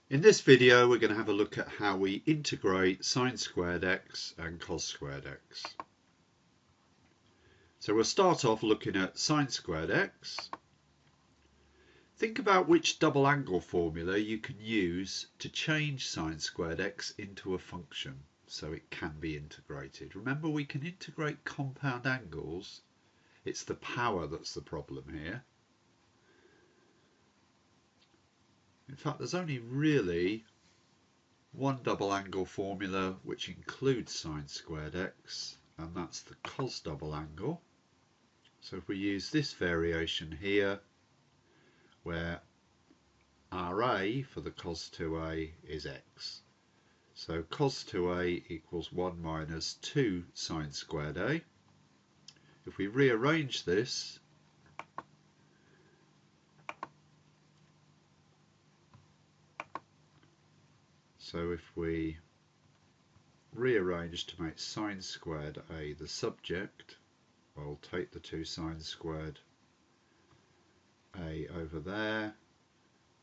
In this video we're going to have a look at how we integrate sine squared x and cos squared x. So we'll start off looking at sine squared x. Think about which double angle formula you can use to change sine squared x into a function so it can be integrated. Remember, we can integrate compound angles. It's the power that's the problem here. In fact, there's only really one double angle formula which includes sine squared x, and that's the cos double angle. So if we use this variation here, where Ra for the cos 2a is x. So cos 2a equals 1 minus 2 sine squared a. If we rearrange this, so if we rearrange to make sine squared a the subject, I'll take the 2 sine squared a over there,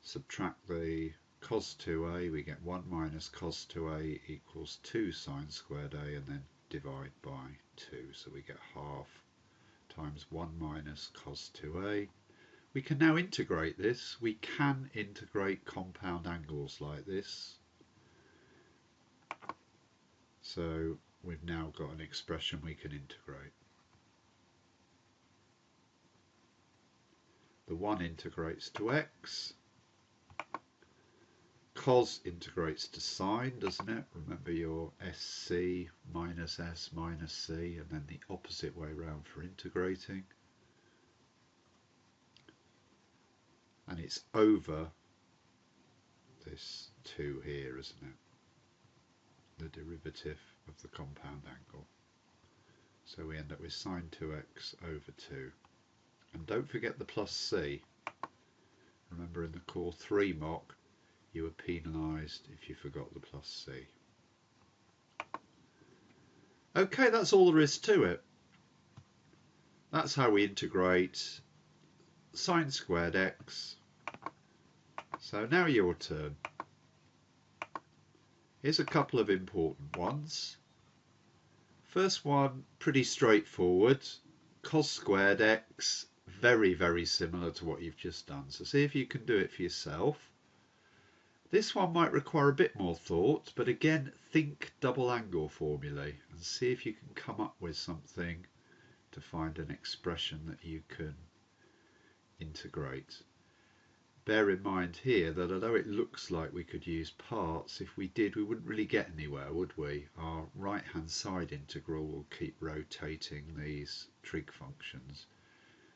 subtract the cos 2a, we get 1 minus cos 2a equals 2 sine squared a, and then divide by 2, so we get half times 1 minus cos 2a. We can now integrate this. We can integrate compound angles like this. So we've now got an expression we can integrate. The 1 integrates to x. Cos integrates to sine, doesn't it? Remember your SC minus S minus C, and then the opposite way round for integrating. And it's over this 2 here, isn't it? The derivative of the compound angle. So we end up with sine 2x over 2. And don't forget the plus c. Remember, in the core 3 mock, you were penalised if you forgot the plus c. Okay, that's all there is to it. That's how we integrate sine squared x. So now your turn. Here's a couple of important ones. First one, pretty straightforward. Cos squared x, very, very similar to what you've just done. So see if you can do it for yourself. This one might require a bit more thought, but again, think double angle formulae and see if you can come up with something to find an expression that you can integrate. Bear in mind here that although it looks like we could use parts, if we did, we wouldn't really get anywhere, would we? Our right hand side integral will keep rotating these trig functions,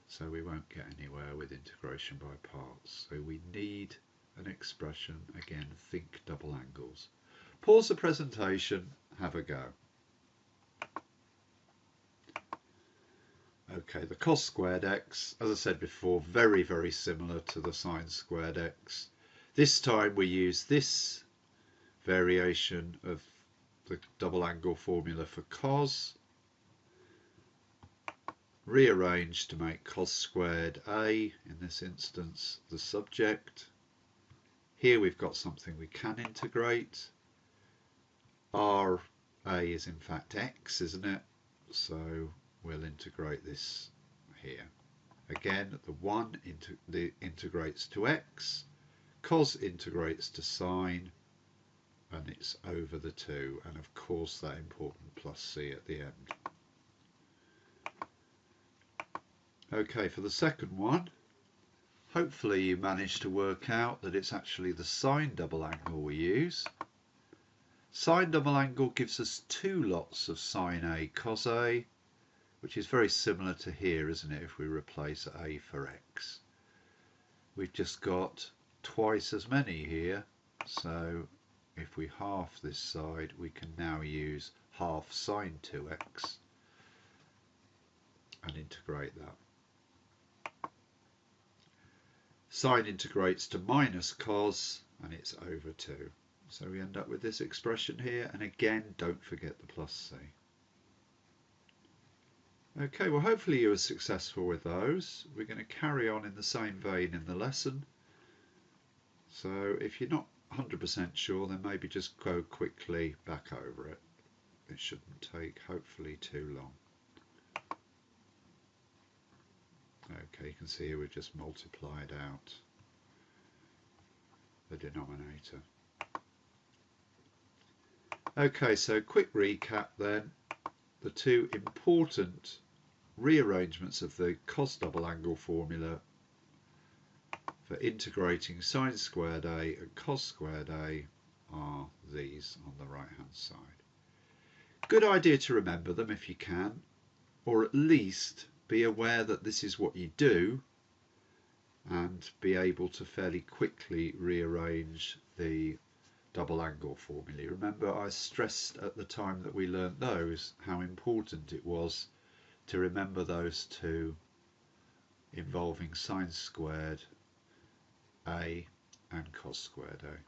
so we won't get anywhere with integration by parts. So we need an expression. Again, think double angles. Pause the presentation, have a go. Okay, the cos squared x, as I said before, very, very similar to the sine squared x. This time we use this variation of the double angle formula for cos, rearrange to make cos squared a, in this instance, the subject. Here we've got something we can integrate. Ra is in fact x, isn't it? So we'll integrate this here. Again, the 1 integrates to x, cos integrates to sine, and it's over the 2, and of course that important plus c at the end. Okay, for the second one, hopefully you managed to work out that it's actually the sine double angle we use. Sine double angle gives us 2 lots of sine a cos a, which is very similar to here, isn't it, if we replace a for x. We've just got twice as many here, so if we half this side, we can now use half sine 2x and integrate that. Sine integrates to minus cos, and it's over 2. So we end up with this expression here, and again, don't forget the plus c. Okay, well hopefully you were successful with those. We're going to carry on in the same vein in the lesson. So if you're not 100% sure, then maybe just go quickly back over it. It shouldn't take, hopefully, too long. Okay, you can see here we've just multiplied out the denominator. Okay, so quick recap then. The two important rearrangements of the cos double angle formula for integrating sine squared A and cos squared A are these on the right hand side. Good idea to remember them if you can, or at least be aware that this is what you do and be able to fairly quickly rearrange the double angle formulae. Remember, I stressed at the time that we learnt those how important it was to remember those two involving sine squared A and cos squared A.